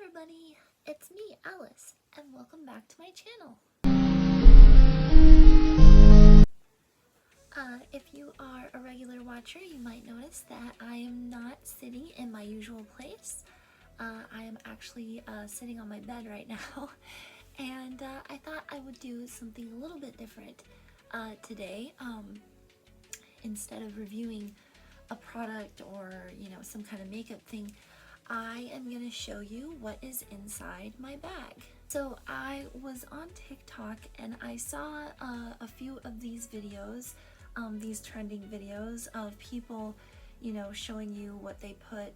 everybody, it's me, Alice, and welcome back to my channel. If you are a regular watcher, you might notice that I am not sitting in my usual place. I am actually sitting on my bed right now, and I thought I would do something a little bit different today. Instead of reviewing a product or, some kind of makeup thing, I am going to show you what is inside my bag. So I was on TikTok and I saw a few of these videos, these trending videos of people, showing you what they put,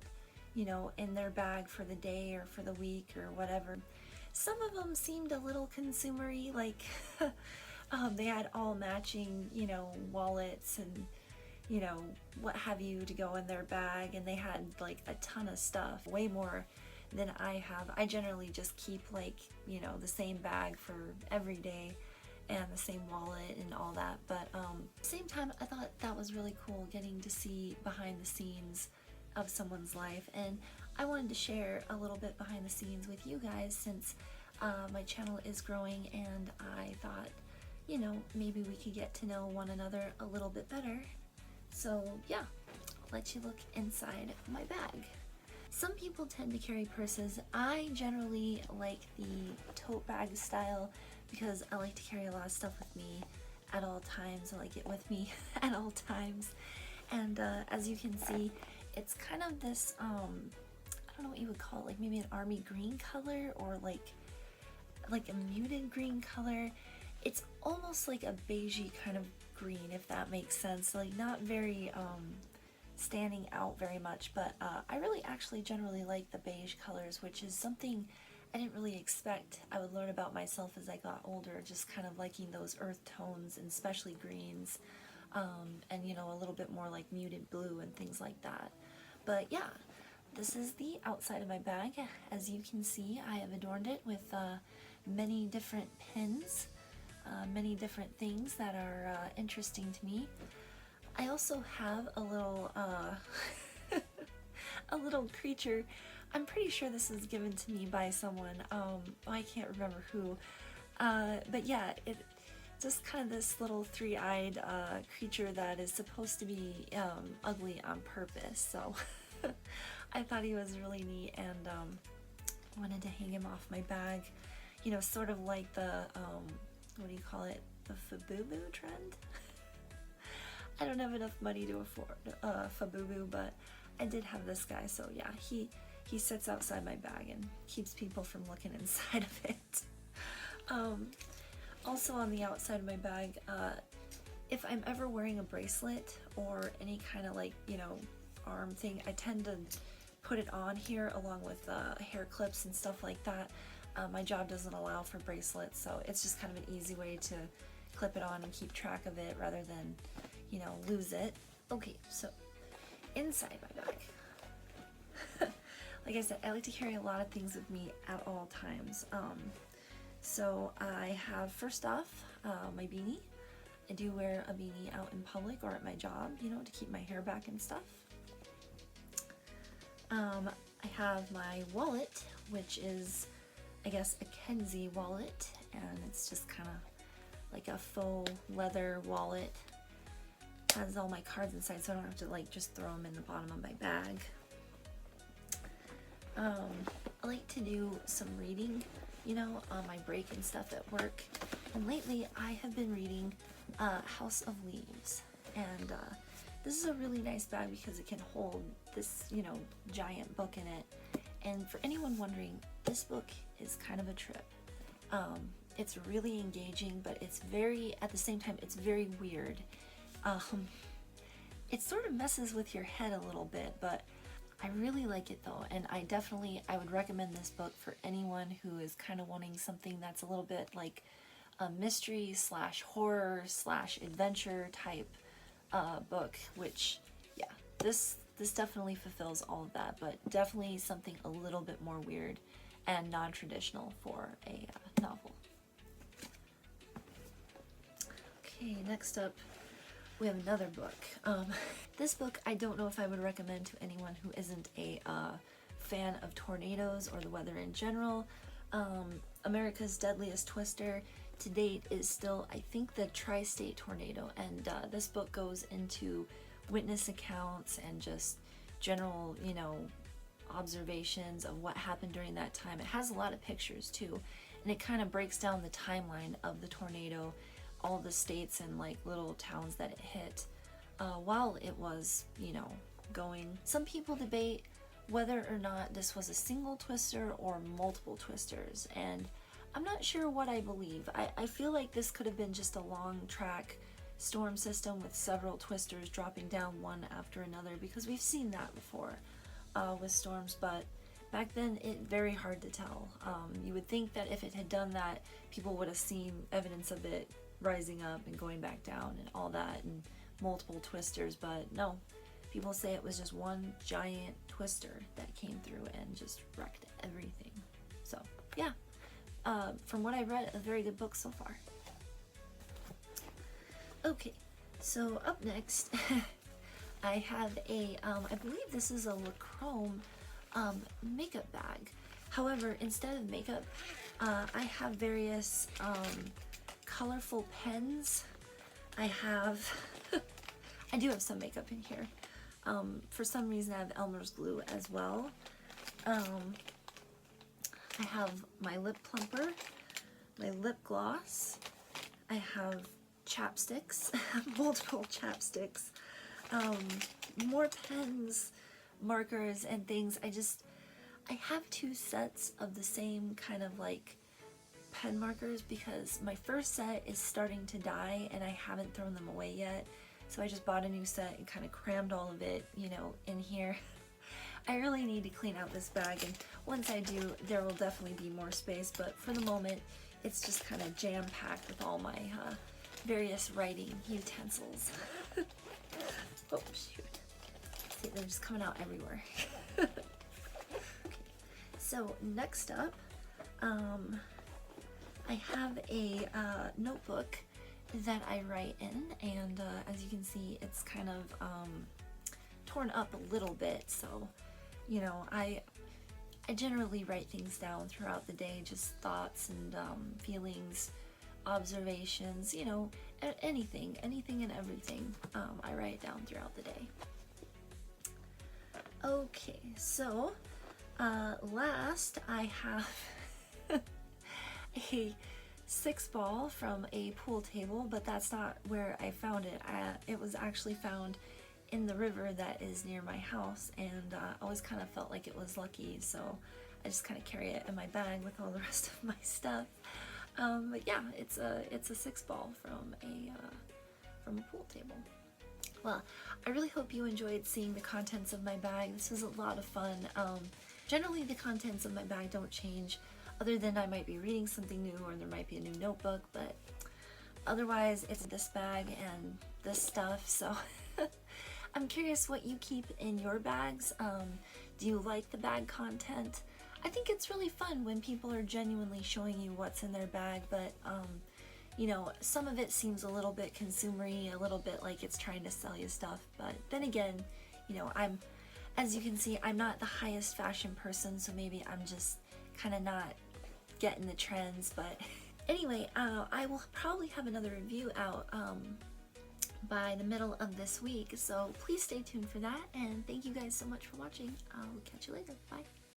in their bag for the day or for the week or whatever. Some of them seemed a little consumer-y, like they had all matching, wallets and what have you to go in their bag, and they had like a ton of stuff, way more than I have. I generally just keep like, the same bag for every day and the same wallet and all that, but same time I thought that was really cool getting to see behind the scenes of someone's life, and I wanted to share a little bit behind the scenes with you guys since my channel is growing, and I thought, maybe we could get to know one another a little bit better. So yeah, I'll let you look inside my bag. Some people tend to carry purses. I generally like the tote bag style because I like to carry a lot of stuff with me at all times. I like it with me at all times. And as you can see, it's kind of this, I don't know what you would call it, like maybe an army green color or like a muted green color. It's almost like a beigey kind of green, if that makes sense, like not very standing out very much, but I really actually generally like the beige colors, which is something I didn't really expect I would learn about myself as I got older, just kind of liking those earth tones and especially greens, and a little bit more like muted blue and things like that. But yeah, this is the outside of my bag. As you can see, I have adorned it with many different pins, many different things that are interesting to me. I also have a little a little creature. I'm pretty sure this was given to me by someone. I can't remember who, but yeah, it just kind of this little three-eyed creature that is supposed to be ugly on purpose. So I thought he was really neat, and wanted to hang him off my bag. Sort of like the what do you call it? The Fabubu trend? I don't have enough money to afford Fabubu, but I did have this guy, so yeah, he sits outside my bag and keeps people from looking inside of it. Also on the outside of my bag, if I'm ever wearing a bracelet or any kind of like, arm thing, I tend to put it on here along with hair clips and stuff like that. My job doesn't allow for bracelets, so it's just kind of an easy way to clip it on and keep track of it rather than, lose it. Okay, so inside my bag. Like I said, I like to carry a lot of things with me at all times. So I have, first off, my beanie. I do wear a beanie out in public or at my job, to keep my hair back and stuff. I have my wallet, which is, I guess, a Kenzie wallet, and it's just kind of like a faux leather wallet. It has all my cards inside, so I don't have to like just throw them in the bottom of my bag. I like to do some reading, on my break and stuff at work, and lately I have been reading House of Leaves, and this is a really nice bag because it can hold this, giant book in it. And for anyone wondering, this book is kind of a trip. It's really engaging, but it's very, at the same time, it's very weird. It sort of messes with your head a little bit, but I really like it though, and I would recommend this book for anyone who is kind of wanting something that's a little bit like a mystery / horror / adventure type book, which, yeah, this definitely fulfills all of that, but definitely something a little bit more weird and non-traditional for a novel. Okay, next up we have another book. This book I don't know if I would recommend to anyone who isn't a fan of tornadoes or the weather in general, America's deadliest twister to date is still, I think, the tri-state tornado, and this book goes into witness accounts and just general, you know, observations of what happened during that time. It has a lot of pictures too, and it kind of breaks down the timeline of the tornado, all the states and like little towns that it hit while it was, you know, going. Some people debate whether or not this was a single twister or multiple twisters, and I'm not sure what I believe. I feel like this could have been just a long track storm system with several twisters dropping down one after another, because we've seen that before with storms, but back then it's very hard to tell. You would think that if it had done that, people would have seen evidence of it rising up and going back down and all that, and multiple twisters, but no. People say it was just one giant twister that came through and just wrecked everything. So, yeah. From what I read, a very good book so far. Okay, so up next, I have a, I believe this is a Lachrome makeup bag. However, instead of makeup, I have various colorful pens. I do have some makeup in here. For some reason I have Elmer's glue as well. I have my lip plumper, my lip gloss, I have chapsticks, multiple chapsticks, more pens, markers, and things. I have two sets of the same kind of like pen markers because my first set is starting to die and I haven't thrown them away yet. So I just bought a new set and kind of crammed all of it, you know, in here. I really need to clean out this bag, and once I do, there will definitely be more space, but for the moment, it's just kind of jam-packed with all my various writing utensils. Oh, shoot. See, they're just coming out everywhere. Okay. So, next up, I have a notebook that I write in, and as you can see, it's kind of torn up a little bit, so you know, I generally write things down throughout the day, just thoughts and feelings, observations, you know, anything and everything. I write down throughout the day. Okay, so last I have a 6-ball from a pool table, but that's not where I found it. It was actually found in the river that is near my house, and I always kind of felt like it was lucky, so I just kind of carry it in my bag with all the rest of my stuff. But yeah, it's a 6-ball from a pool table. Well, I really hope you enjoyed seeing the contents of my bag. This was a lot of fun. Generally, the contents of my bag don't change, other than I might be reading something new or there might be a new notebook, but otherwise it's this bag and this stuff, so I'm curious what you keep in your bags. Do you like the bag content? I think it's really fun when people are genuinely showing you what's in their bag, but you know, some of it seems a little bit consumery, a little bit like it's trying to sell you stuff, but then again, you know, as you can see, I'm not the highest fashion person, so maybe I'm just kind of not getting the trends, but anyway, I will probably have another review out by the middle of this week, so please stay tuned for that, and thank you guys so much for watching. I'll catch you later. Bye.